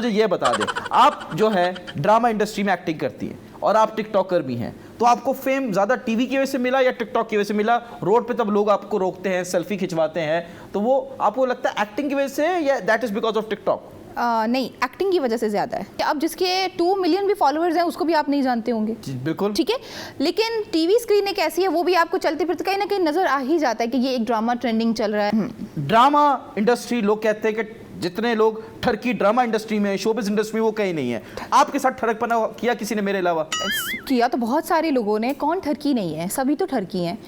मुझे ये बता दें, आप जो है ड्रामा इंडस्ट्री में एक्टिंग करती हैं और आप टिकटॉकर भी हैं, तो आपको फेम ज़्यादा टीवी की वजह से मिला या टिकटॉक की वजह से मिला? रोड पे तब लोग आपको रोकते हैं, सेल्फी खिंचवाते हैं, तो वो आपको लगता है एक्टिंग की वजह से या that is because of TikTok? नहीं, एक्टिंग की वजह से ज़्यादा है। अब जिसके 2 मिलियन भी फॉलोअर्स हैं उसको भी आप नहीं जानते होंगे। बिल्कुल ठीक है, लेकिन टीवी स्क्रीन एक ऐसी है, वो भी आपको चलते फिरते कहीं ना कहीं नजर आ ही जाता है कि ये एक ड्रामा ट्रेंडिंग चल रहा है। ड्रामा इंडस्ट्री, लोग कहते हैं कि जितने लोग ठरकी ड्रामा इंडस्ट्री में, शोबिज इंडस्ट्री में, वो कहीं नहीं है। आपके साथ ठरकपना किया किसी ने मेरे अलावा? किया तो बहुत सारे लोगों ने, कौन ठरकी नहीं है, सभी तो ठरकी हैं।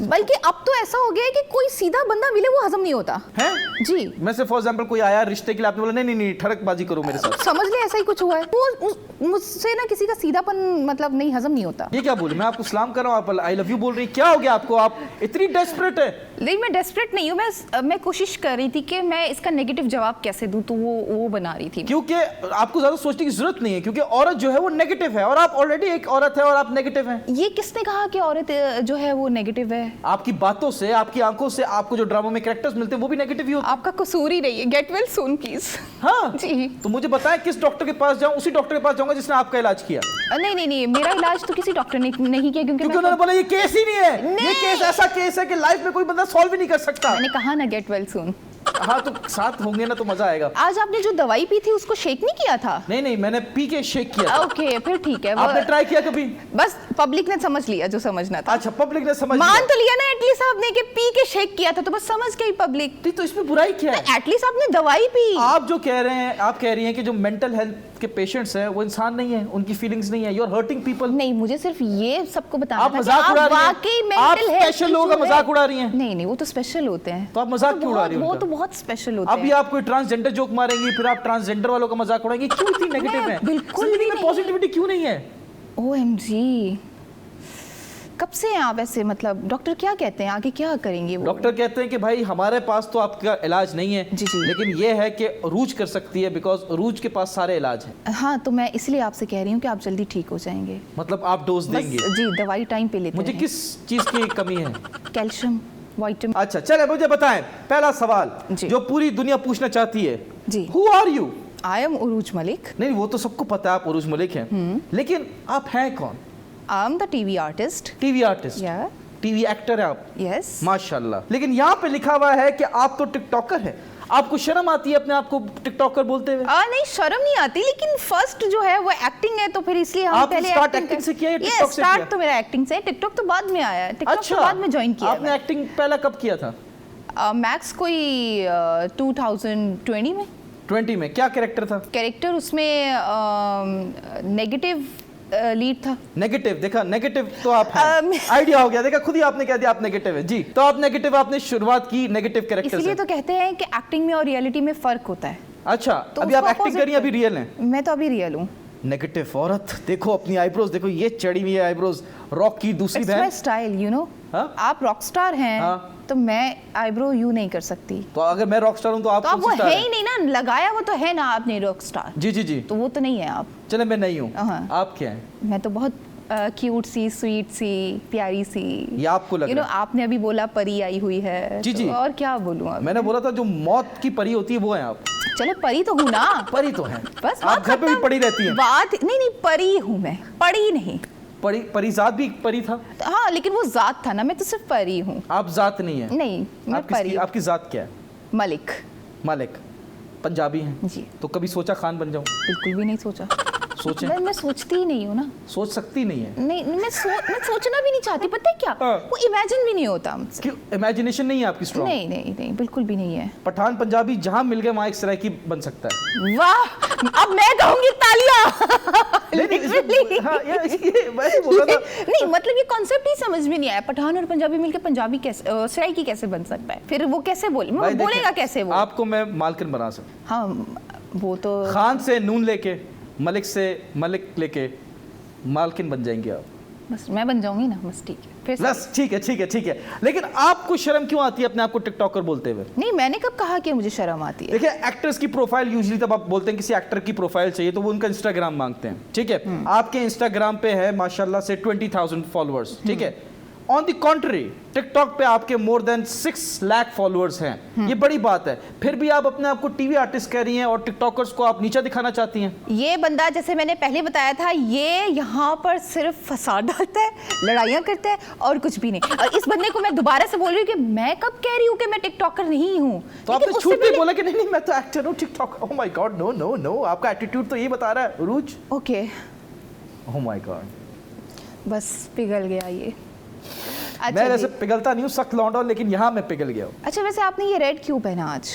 बल्कि अब तो ऐसा हो गया है कि कोई सीधा बंदा मिले वो हजम नहीं होता है जी। मैं से फॉर एग्जांपल कोई आया रिश्ते के लिए, आपने बोला नहीं नहीं नहीं ठरकबाजी करो मेरे साथ, समझ ले ऐसा ही कुछ हुआ है, वो मुझसे ना किसी का सीधापन मतलब नहीं, हजम नहीं होता। ये क्या बोले? मैं आपको सलाम कर रहा हूँ, आप आई लव यू बोल रही, क्या हो गया आपको? आप इतनी डेस्परेट है? नहीं, मैं डेस्परेट नहीं हूँ, मैं कोशिश कर रही थी कि मैं इसका नेगेटिव जवाब कैसे दूं, तो वो बना रही थी। क्योंकि आपको ज्यादा सोचने की जरूरत नहीं है, क्योंकि औरत जो है वो नेगेटिव है और आप ऑलरेडी एक औरत है और आप नेगेटिव हैं। ये किसने कहा कि औरत जो है वो नेगेटिव है? आपकी बातों से, आपकी आंखों से, आपको जो ड्रामा में कैरेक्टर्स मिलते हैं वो भी नेगेटिव ही होते हैं। आपका कसूर ही नहीं है। Get well soon please. हाँ जी। तो मुझे बताएं किस डॉक्टर के पास जाऊं? उसी डॉक्टर के पास जाऊंगा जिसने आपका इलाज किया। नहीं, मेरा इलाज तो किसी डॉक्टर ने नहीं किया, क्योंकि उन्होंने बोला ये केस ही नहीं है, ये केस ऐसा केस है कि लाइफ में कोई बंदा सॉल्व ही नहीं कर सकता। मैंने कहा ना गेट वेल सून। हाँ तो साथ होंगे ना तो मजा आएगा। आज आपने जो दवाई पी थी उसको शेक नहीं किया था? नहीं, मैंने पी के शेक किया था। ओके, फिर ठीक है। आपने ट्राई किया कभी? बस पब्लिक ने समझ लिया जो समझना था। अच्छा, पब्लिक ने समझ मान तो लिया ना एटलीस्ट आपने कि पी के शेक किया था, तो बस समझ गई पब्लिक। तो इसमें बुराई क्या है? एटलीस्ट आपने दवाई पी। आप जो कह रहे हैं, आप कह रही हैं कि जो मेंटल हेल्थ के पेशेंट्स हैं वो इंसान नहीं है, उनकी फीलिंग्स नहीं है, यू आर हर्टिंग पीपल। नहीं, मुझे सिर्फ ये सबको बताना आप मजाक उड़ा रही हैं। आप स्पेशल लोगों का मजाक उड़ा रही हैं। नहीं, वो तो स्पेशल होते हैं। तो आप मजाक क्यों उड़ा रही हैं? वो तो बहुत स्पेशल होते हैं। अभी आप कोई ट्रांसजेंडर जोक मारेंगी, फिर आप ट्रांसजेंडर वालों का मजाक उड़ाएंगी, क्यों इतनी नेगेटिव है? बिल्कुल भी नहीं। पॉजिटिविटी क्यों नहीं है? OMG, कब से हैं आप ऐसे? मतलब डॉक्टर क्या कहते हैं, आगे क्या करेंगे वो? डॉक्टर कहते हैं कि भाई हमारे पास तो आपका इलाज नहीं है, जी। लेकिन ये है कि रूज कर सकती है, बिकॉज रूज के पास सारे इलाज है। हाँ, तो मैं इसलिए आपसे कह रही हूँ कि आप जल्दी ठीक हो जाएंगे। मतलब आप डोज देंगे? जी, दवाई टाइम पे लेते मुझे हैं। किस चीज की कमी है? Calcium, vitamin. अच्छा चले, मुझे बताएं पहला सवाल जो पूरी दुनिया पूछना चाहती है जी। Who are you? I am Urooj Malik. नहीं, वो तो सबको पता है आप उरूज मलिक हैं, लेकिन आप हैं कौन? I am the TV artist. TV artist? TV actor है आप? यस। माशाल्लाह। लेकिन यहाँ पे लिखा हुआ है कि आप तो टिकटॉकर हैं। आपको शर्म आती है अपने आप को टिकटॉकर बोलते हुए? नहीं, शर्म नहीं आती, लेकिन फर्स्ट जो है वो एक्टिंग है, तो फिर इसलिए हम पहले एक्टिंग से किया या टिकटॉक से किया? स्टार्ट तो मेरा एक्टिंग से है, टिकटॉक तो बाद में आया है। टिकटॉक तो बाद में ज्वाइन किया। आपने एक्टिंग पहला कब किया था? मैक्स कोई 2020 में। 20 में क्या कैरेक्टर था? कैरेक्टर उसमें नेगेटिव लीड था। नेगेटिव? देखा, नेगेटिव तो आप हैं। आइडिया हो गया, देखा खुद ही आपने कह दिया आप नेगेटिव है। जी, तो आप नेगेटिव, आपने शुरुआत की नेगेटिव कैरेक्टर से। इसलिए तो कहते हैं कि एक्टिंग में और रियलिटी में फर्क होता है। अच्छा, तो अभी आप एक्टिंग कर रही हैं, अभी रियल हैं? मैं तो अभी रियल हूँ। नेगेटिव औरत, देखो अपनी आईब्रोज देखो, ये चढ़ी हुई है आईब्रोज, रॉक की दूसरी बहन। My style, you know. आप रॉक स्टार हैं, तो मैं आईब्रो यू नहीं कर सकती। तो अगर मैं रॉक स्टार हूं तो आप तो वो है ही नहीं ना, लगाया वो तो है ना आपने रॉक स्टार। जी, तो वो तो नहीं है आप। चले, मैं नहीं हूँ, आप क्या हैं? मैं तो बहुत क्यूट सी, स्वीट सी, प्यारी सी। ये आपको लग रहा है? आपने अभी बोला परी आई हुई है। जी, तो और क्या बोलूं अब? मैंने बोला था जो मौत की परी होती है वो है आप। चलो, परी तो हूँ ना। परी तो है, बस आप घर पे भी पड़ी रहती हैं। बात नहीं, परी हूँ मैं, पड़ी नहीं। परी जात भी परी था? हाँ, लेकिन वो जात था ना, मैं तो सिर्फ परी हूँ। आप जात नहीं है? नहीं, मैं परी। आपकी जात क्या है? मलिक। मलिक, पंजाबी हैं जी। तो कभी सोचा खान बन जाऊं? बिल्कुल भी नहीं सोचा। सोचे? मैं सोचती ही नहीं हूँ ना। सोच सकती नहीं है? नहीं, मैं सोचना भी नहीं चाहती, पता है क्या? वो इमेजिन भी नहीं होता मुझसे। क्यों? इमेजिनेशन नहीं है आपकी स्ट्रॉन्ग? नहीं, बिल्कुल भी नहीं है। पठान पंजाबी जहां मिल गए वहां एक सरायकी बन सकता है। वाह, अब मैं कहूंगी तालियां। नहीं, मतलब ये कॉन्सेप्ट ही समझ में नहीं आया। पठान और पंजाबी मिलकर पंजाबी कैसे, सरायकी कैसे बन सकता है? फिर वो कैसे बोलेगा कैसे वो? आपको मैं मालकिन बना सकता। हाँ, वो तो खान से नून लेके, मलिक से मलिक लेके मालकिन बन जाएंगे आप। बस मैं बन जाऊंगी ना, बस ठीक है। फिर बस ठीक है। लेकिन आपको शर्म क्यों आती है अपने आप को टिकटॉकर बोलते हुए? नहीं, मैंने कब कहा कि मुझे शर्म आती है? देखिए, एक्टर्स की प्रोफाइल यूजुअली तब आप बोलते हैं किसी एक्टर की प्रोफाइल चाहिए तो वो उनका इंस्टाग्राम मांगते हैं, ठीक है? आपके इंस्टाग्राम पे है माशाल्लाह से 20,000 फॉलोअर्स, ठीक है? ऑन द कॉन्ट्री टिकटॉक पे आपके मोर देन 6 लाख फॉलोअर्स हैं। ये बड़ी बात है, फिर भी आप अपने आप को टीवी आर्टिस्ट कह रही हैं और टिकटॉकर्स को आप नीचा दिखाना चाहती हैं। ये बंदा, जैसे मैंने पहले बताया था, ये यहाँ पर सिर्फ फसाद डालता है, लड़ाइयाँ करता है और कुछ भी नहीं। और इस बंदे को मैं दोबारा से बोल रही हूँ कि मैं कब कह रही हूँ कि मैं टिकटॉकर नहीं हूँ। तो आपने छूट भी बोला कि नहीं नहीं मैं तो एक्टर हूँ TikTok. Oh my god, no no no, आपका एटीट्यूड तो यही बता रहा है उरूज। ओके, ओह माय गॉड, बस पिघल गया ये। मैं वैसे पिघलता नहीं हूँ, सख्त लौंडा, लेकिन यहाँ मैं पिघल गया हूँ। अच्छा, वैसे आपने ये रेड क्यों पहना आज?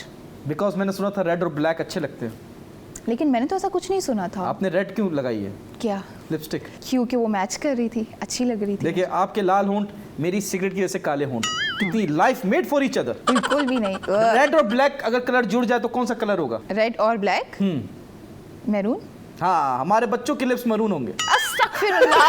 बिकॉज मैंने सुना था रेड और ब्लैक अच्छे लगते हैं। लेकिन मैंने तो ऐसा कुछ नहीं सुना था। आपने रेड क्यों लगाई है? क्या? लिपस्टिक। क्योंकि वो मैच कर रही थी, अच्छी लग रही थी। देखिए, आपके लाल होंठ मेरी सिगरेट की वजह से काले होंठ, कितनी life made for each other. बिल्कुल भी नहीं। रेड और ब्लैक अगर कलर जुड़ जाए तो कौन सा कलर होगा? रेड और ब्लैक, मैरून। हाँ, हमारे बच्चों के लिप्स मरून होंगे। अस्तगफिरुल्लाह।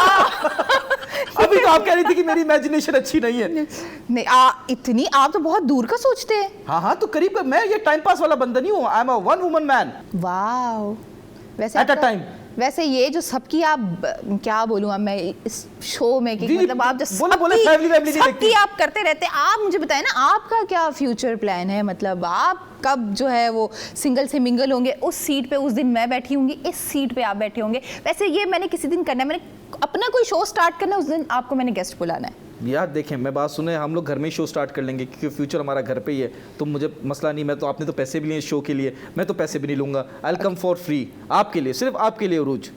अभी तो आप कह रही थी कि मेरी इमेजिनेशन अच्छी नहीं है। नहीं, इतनी आप तो बहुत दूर का सोचते हैं। हाँ हाँ, तो करीब मैं ये टाइम पास वाला बंदा नहीं हूँ। I am a one woman man. Wow. वैसे एट अ टाइम। वैसे ये जो सबकी आप, क्या बोलूँ अब मैं इस शो में कि मतलब आप जो सबकी आप करते रहते हैं। आप मुझे बताएं ना, आपका क्या फ्यूचर प्लान है? मतलब आप कब जो है वो सिंगल से मिंगल होंगे? उस सीट पे उस दिन मैं बैठी होंगी, इस सीट पे आप बैठे होंगे। वैसे ये मैंने किसी दिन करना है, मैंने अपना कोई शो स्टार्ट करना है, उस दिन आपको मैंने गेस्ट बुलाना है। यार देखें, मैं बात सुने, हम लोग घर में ही शो स्टार्ट कर लेंगे क्योंकि फ्यूचर हमारा घर पे ही है। तो मुझे मसला नहीं, मैं तो, आपने तो पैसे भी लिए शो के लिए, मैं तो पैसे भी नहीं लूंगा। I will come for free, आपके लिए, सिर्फ आपके लिए। उरूज,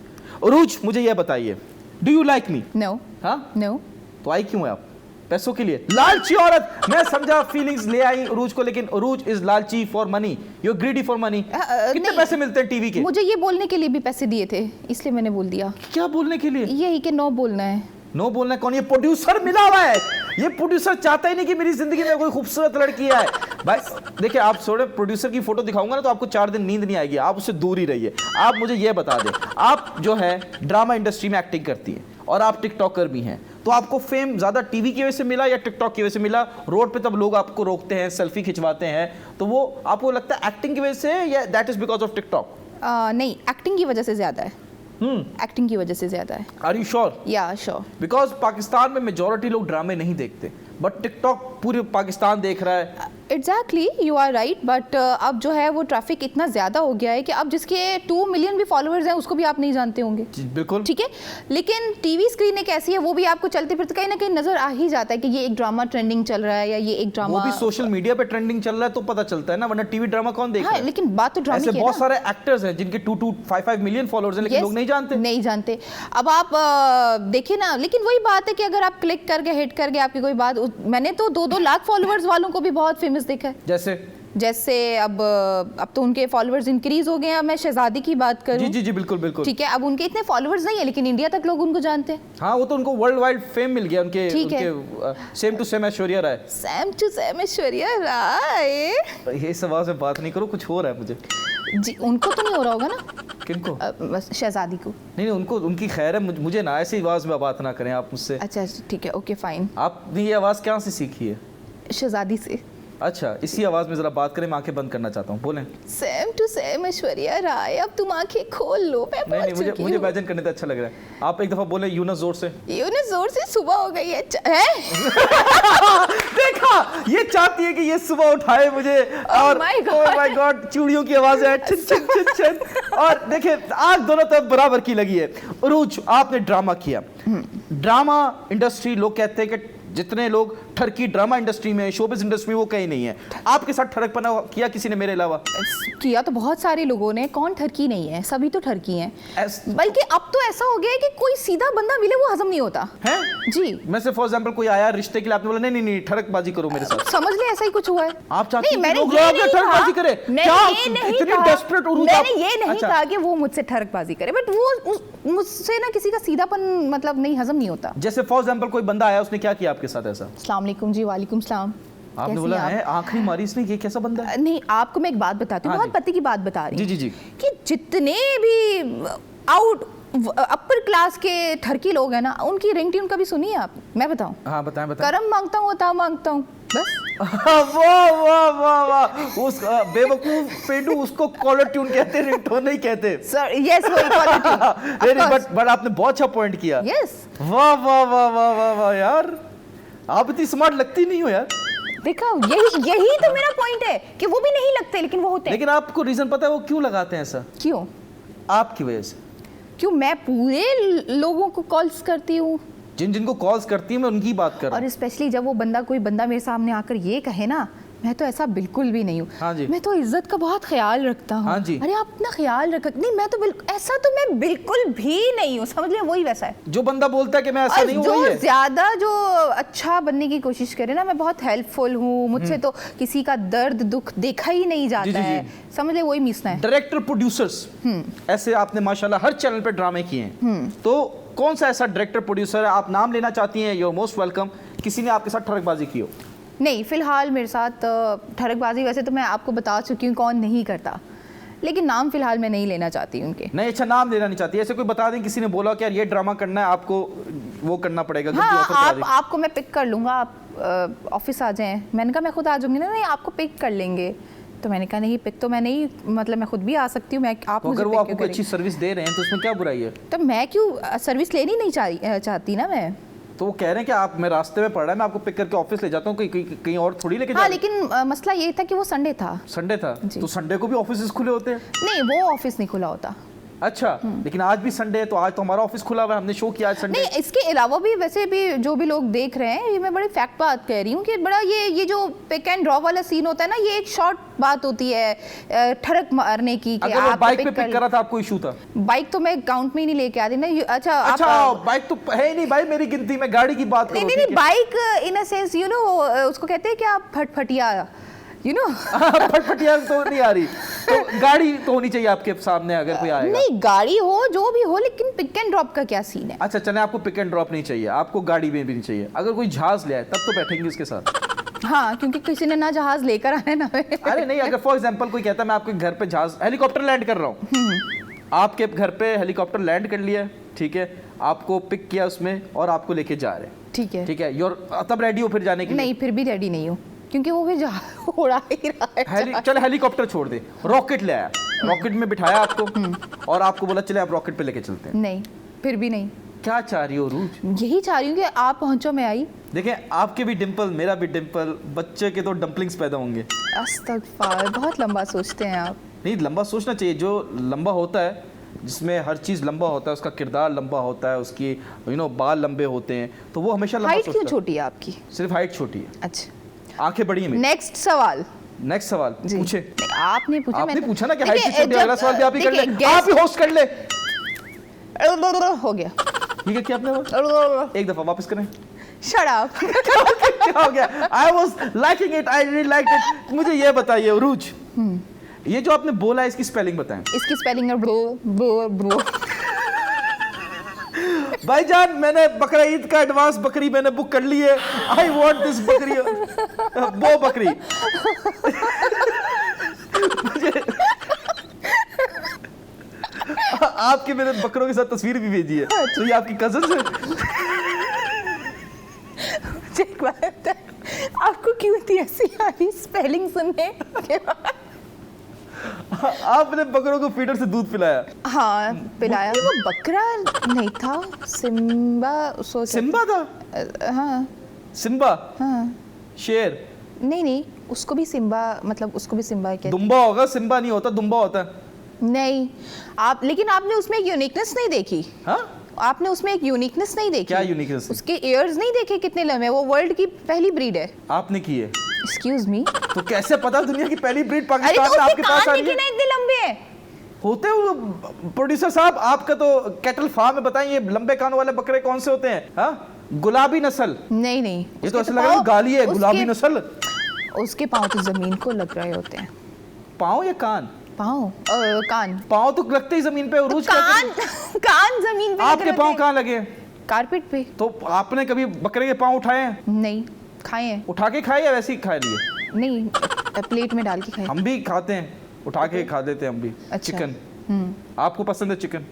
उरूज मुझे यह बताइए, do you like me? No. हाँ? नो। तो आई क्यों है आप? पैसों के लिए? लालची औरत। मैं समझा फीलिंग्स ले आई उरूज को, लेकिन उरूज इज लालची for money. You are greedy for money. कितने पैसे मिलते हैं टीवी के? मुझे ये बोलने के लिए भी पैसे दिए थे, इसलिए मैंने बोल दिया। क्या बोलने के लिए? यही कि नो बोलना है। नो बोलना है? कौन? ये प्रोड्यूसर मिला हुआ है। ये प्रोड्यूसर चाहता ही नहीं कि मेरी जिंदगी में कोई खूबसूरत लड़की आए। भाई देखिए, आप थोड़े प्रोड्यूसर की फोटो दिखाऊंगा ना तो आपको 4 दिन नींद नहीं आएगी, आप उससे दूर ही रहिए। आप मुझे ये बता दें, आप जो है ड्रामा इंडस्ट्री में एक्टिंग करती हैं और आप टिकटॉकर भी हैं, तो आपको फेम ज्यादा टीवी की वजह से मिला या टिकटॉक की वजह से मिला? रोड पे तब लोग आपको रोकते हैं, सेल्फी खिंचवाते हैं, तो वो आपको लगता है एक्टिंग की वजह से या that is because of TikTok? नहीं, एक्टिंग की वजह से ज्यादा है। एक्टिंग की वजह से ज्यादा है। Are you sure? या श्योर। बिकॉज पाकिस्तान में मेजॉरिटी लोग ड्रामे नहीं देखते, बट टिकटॉक पूरे पाकिस्तान देख रहा है। Exactly, you are right. But अब जो है वो ट्रैफिक इतना ज़्यादा हो गया है कि अब जिसके 2 मिलियन भी फॉलोअर्स हैं उसको भी आप नहीं जानते होंगे। बिल्कुल ठीक है, लेकिन टीवी स्क्रीन एक ऐसी है, वो भी आपको चलते फिरते कहीं ना कहीं नजर आ ही जाता है कि ये एक ड्रामा ट्रेंडिंग चल रहा है या ये एक ड्रामा, वो भी सोशल मीडिया पे ट्रेंडिंग चल रहा है तो पता चलता है ना, वरना टीवी ड्रामा कौन देख रहा है? लेकिन बात तो ड्रामे की है ना। बहुत सारे एक्टर्स हैं जिनके 2-5 मिलियन फॉलोअर्स हैं, लेकिन लोग नहीं जानते। अब आप देखिए ना, लेकिन वही बात है कि अगर आप क्लिक करके हिट करके आपकी कोई बात, मैंने तो 2-2 लाख फॉलोअर्स वालों को भी बहुत फेमस देखा है। जैसे अब तो उनके फॉलोअर्स इंक्रीज हो गए हैं। मैं शहजादी की बात करूं, जी बिल्कुल बिल्कुल, ठीक है। अब उनके इतने फॉलोअर्स नहीं है, लेकिन इंडिया तक लोग उनको जानते हैं। हाँ, वो तो उनको वर्ल्ड वाइड फेम मिल गया उनके, same to same Aishwarya Rai. Same to same Aishwarya Rai. ये इस आवाज में बात नहीं करो, कुछ हो रहा है मुझे। जी, उनको तो नहीं हो रहा होगा ना? किनको? शहजादी को नहीं, उनको, उनकी खैर है, मुझे ना ऐसी आवाज में बात ना करें आप मुझसे। अच्छा ठीक है, ओके फाइन। आपने ये आवाज कहाँ से सीखी है? शहजादी से। अच्छा, इसी आवाज में जरा बात करें, मैं आंखें बंद करना चाहता हूँ, बोलें। सेम टू सेम ऐश्वर्या राय, अब तुम आंखें खोल लो। नहीं, मुझे इमेजिन करने से अच्छा लग रहा है। आप एक दफा बोले यूनस जोर से। यूनस जोर से। सुबह हो गई है देखा, ये चाहती है कि ये सुबह उठाए मुझे, और ओह माय गॉड, चूड़ियों की आवाज है छिन छिन छिन छिन, और देखिए आग दोनों तरफ बराबर की लगी है। उरूज, आपने ड्रामा किया। ड्रामा इंडस्ट्री, लोग कहते हैं कि जितने लोग ठरकी ड्रामा इंडस्ट्री में, शोबिज इंडस्ट्री में, वो कहीं नहीं है। आपके साथ ठरकपना किया किसी ने मेरे अलावा? किया तो बहुत सारे लोगों ने, कौन ठरकी नहीं है, सभी तो ठरकी हैं। बल्कि अब तो ऐसा हो गया है कि कोई सीधा बंदा मिले वो हजम नहीं होता है जी। मैं से फॉर एग्जांपल कोई आया रिश्ते के लिए, आपने बोला नहीं ठरकबाजी करो मेरे साथ, समझ ले ऐसा ही कुछ हुआ है। आप चाहते हैं लोग ठरकबाजी करें? क्या इतनी डेस्परेट उरूज? मैंने ये नहीं कहा कि वो मुझसे ठरकबाजी करे, बट वो मुझसे ना किसी का सीधापन मतलब नहीं हजम नहीं होता। जैसे फॉर एग्जांपल कोई बंदा आया, उसने क्या किया आपके साथ ऐसा? अस्सलाम वालेकुम जी। वालेकुम सलाम। आपने बोला है आंखें मारी इसने, ये कैसा बंदा है? नहीं, आपको मैं एक बात बताती हूँ, बहुत पति की बात बता रही हूँ। जी कि जितने भी आउट अपर क्लास के ठरकी लोग हैं ना, उनकी रिंगटोन कभी सुनी है आप? मैं बताऊं? हाँ बताएं। करम मांगता हूँ, अता मांगता हूँ, बस। वाह, उस बेवकूफ पेंडू, उसको कॉलर ट्यून कहते हैं, रिंगटोन नहीं कहते। सर यस, वही कॉलर ट्यून। बट आपने बहुत अच्छा पॉइंट किया। यस। वाह यार, आप इतनी स्मार्ट लगती नहीं हो यार। देखा, यही तो मेरा पॉइंट है कि वो भी नहीं लगते लेकिन वो होते हैं। लेकिन आपको रीजन पता है वो क्यों लगाते हैं ऐसा? क्यों? आपकी वजह से। क्यों? मैं पूरे लोगों को कॉल्स करती हूँ, जिनको कॉल्स करती है मैं उनकी बात कर रहा हूँ। और स्पेशली जब वो कोई बंदा मेरे सामने आकर ये कहे ना, मैं तो ऐसा बिल्कुल भी नहीं हूँ। हाँ जी। मैं तो इज्जत का बहुत ख्याल रखता हूँ। हाँ जी। अरे आप अपना ख्याल रख। नहीं, मैं तो बिल्कुल ऐसा तो मैं बिल्कुल भी नहीं हूँ, समझ लिया, वही वैसा है। जो बंदा बोलता है कि मैं ऐसा नहीं हूँ, वही है। जो ज्यादा जो अच्छा बनने की कोशिश करे ना, मैं बहुत हेल्पफुल हूँ, मुझसे तो किसी का दर्द दुख देखा ही नहीं जाता जी, है, समझ ले, वही मीसना है। डायरेक्टर प्रोड्यूसर्स ऐसे आपने माशाल्लाह हर चैनल पे ड्रामे किए हैं, तो कौन सा ऐसा डायरेक्टर प्रोड्यूसर है आप नाम लेना चाहती हैं? You are most welcome. किसी ने आपके साथ ठरकबाजी की हो? नहीं, फिलहाल मेरे साथ ठरकबाजी वैसे तो मैं आपको बता चुकी हूँ कौन नहीं करता, लेकिन नाम फिलहाल मैं नहीं लेना चाहती हूँ उनके। नहीं, अच्छा, नाम लेना नहीं चाहती, ऐसे कोई बता दें किसी ने बोला कि यार ये ड्रामा करना है आपको, वो करना पड़ेगा। हाँ, आपको मैं पिक कर लूँगा, आप ऑफिस आ जाएं। मैंने कहा मैं खुद आ जाऊँगी ना। नहीं, आपको पिक कर लेंगे। तो मैंने कहा नहीं, पिक तो मैं नहीं, मतलब मैं खुद भी आ सकती हूँ, मैं आप तो अगर वो आपको अच्छी सर्विस दे रहे हैं तो उसमें क्या बुराई है? तो मैं क्यों सर्विस लेनी नहीं चाहती ना मैं। तो वो कह रहे हैं कि आप, मैं रास्ते में पड़ रहा है, मैं आपको पिक करके ऑफिस ले जाता हूँ, कहीं और थोड़ी लेके हाँ, लेकिन मसला ये था कि वो संडे था। संडे था तो संडे को भी ऑफिस खुले होते हैं? नहीं, वो ऑफिस नहीं खुला होता। अच्छा, लेकिन आज भी संडे है, तो आज तो हमारा ऑफिस खुला हुआ है, हमने शो किया आज संडे। नहीं, इसके अलावा भी वैसे भी जो भी लोग देख रहे हैं, ये मैं बड़ी फैक्ट बात कह रही हूँ कि बड़ा ये जो पिक एंड ड्रॉप वाला सीन होता है ना, ये एक शॉर्ट बात होती है ठड़क मारने की। अगर वो बाइक पे पिक करा था, आपको इशू था? बाइक तो मैं काउंट में ही नहीं लेके आती ना। अच्छा, बाइक तो है ही नहीं भाई मेरी गिनती में, गाड़ी की बात करो। नहीं, bike in a sense, you know, उसको कहते हैं कि आप फटफटिया, यू नो। फटफटिया तो नहीं आ रही, तो गाड़ी तो होनी चाहिए आपके सामने अगर कोई आएगा। नहीं, गाड़ी हो जो भी हो, लेकिन पिक एंड ड्रॉप का क्या सीन है? अच्छा, चले, आपको पिक एंड ड्रॉप नहीं चाहिए, आपको गाड़ी में भी नहीं चाहिए, अगर कोई जहाज ले आए तब तो बैठेंगे इसके साथ। हाँ, क्योंकि किसी ने ना जहाज लेकर आना है ना। अरे नहीं, अगर फॉर एग्जांपल कोई कहता है मैं आपके घर पे जहाज, हेलीकॉप्टर लैंड कर रहा हूँ, आपके घर पे हेलीकॉप्टर लैंड कर लिया, ठीक है, आपको पिक किया उसमें और आपको लेके जा रहे हैं, ठीक है, ठीक है, तब रेडी हो फिर जाने के लिए? नहीं, फिर भी रेडी नहीं हूँ, क्योंकि वो भी उड़ा ही रहा है। चल, हेलीकॉप्टर छोड़ दे, रॉकेट ले आया, रॉकेट में बिठाया आपको और आपको बोला चले आप रॉकेट पे लेके चलते हैं। नहीं, फिर भी नहीं। क्या चाह रही हो रूज? यही चाह रही हूँ कि आप पहुंचो, मैं आई। देखें, आपके भी डिंपल, मेरा भी डिंपल, बच्चे के तो डम्पलिंग्स पैदा होंगे। अस्तगफार, बहुत लंबा सोचते हैं आप। नहीं, लंबा सोचना चाहिए। जो लंबा होता है, जिसमें हर चीज़ लंबा होता है, उसका किरदार लंबा होता है, उसकी बाल लंबे होते हैं, तो वो हमेशा लंबा सोचता है। हाइट क्यों छोटी है आपकी? सिर्फ हाइट छोटी है। अच्छा, आंखें बड़ी हैं। नेक्स्ट सवाल पूछे। आपने पूछा, आपने पूछा ना कि हाइट क्यों छोटी है, अगला सवाल भी आप ही कर ले, आप ही होस्ट कर ले। हो गया, ठीक है, क्या आपने एक दफा वापस करें? Shut up. क्या हो गया? I was liking it, I really liked it। मुझे ये बताइए उरूज, ये जो आपने बोला है इसकी स्पेलिंग बताएं। इसकी स्पेलिंग है ब्रो। भाईजान, मैंने बकरा ईद का एडवांस बकरी मैंने बुक कर ली है। आई वॉन्ट दिस बकरी, वो बकरी। आपके मेरे बकरों के साथ तस्वीर भी भेजी है, तो ये आपकी कजन है? आपको क्यों इतनी हंसी आ रही स्पेलिंग सुनने के बाद? आपने बकरों को फीडर से दूध पिलाया? हाँ, पिलाया। वो बकरा नहीं था, सिम्बा था। हाँ, सिम्बा। हाँ, शेर? नहीं, उसको भी सिम्बा, मतलब उसको भी सिम्बा कहते हैं। दुम्बा होगा, सिम्बा नहीं होता, दुम्बा होता है। नहीं, लेकिन आपने उसमें एक यूनिकनेस नहीं देखी। हाँ? आपने उसमें एक यूनिकनेस नहीं देखी। क्या यूनिकनेस? उसके ईयर्स नहीं देखे कितने लंबे, वो वर्ल्ड की पहली ब्रीड है। आपने की है? एक्सक्यूज मी, तो कैसे पता दुनिया की पहली ब्रीड पाकिस्तान में आपके पास आ रही है? इतने लंबे हैं होते हो प्रोड्यूसर साहब, आपका तो कैटल फार्म में, बताएं ये लंबे कानों वाले बकरे कौन से होते हैं? हाँ, गुलाबी नस्ल? नहीं, ये तो ऐसा लग रहा है गाली है, गुलाबी नस्ल। उसके पाँव तो जमीन को लग रहे होते हैं। पाँव या कान? पाँव, कान। पाँव तो लगते ही जमीन पे, तो कान जमीन पे। आपके पाँव कहाँ लगे? कारपेट पे। तो आपने कभी बकरे के पाँव उठाए हैं? नहीं, खाए हैं। उठा के खाए या वैसे ही खा लिए? नहीं, प्लेट में डाल के खाए। हम भी खाते हैं, उठा के खा देते हैं हम भी। अच्छा। चिकन आपको पसंद है? चिकन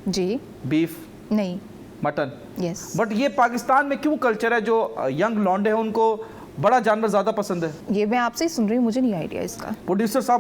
जी। बीफ? नहीं। मटन? यस। बट ये पाकिस्तान में क्यों कल्चर है जो यंग लौंडे हैं उनको बड़ा जानवर ज्यादा पसंद है? ये मैं आपसे ही सुन रही हूँ, मुझे नहीं आइडिया इसका। प्रोड्यूसर साहब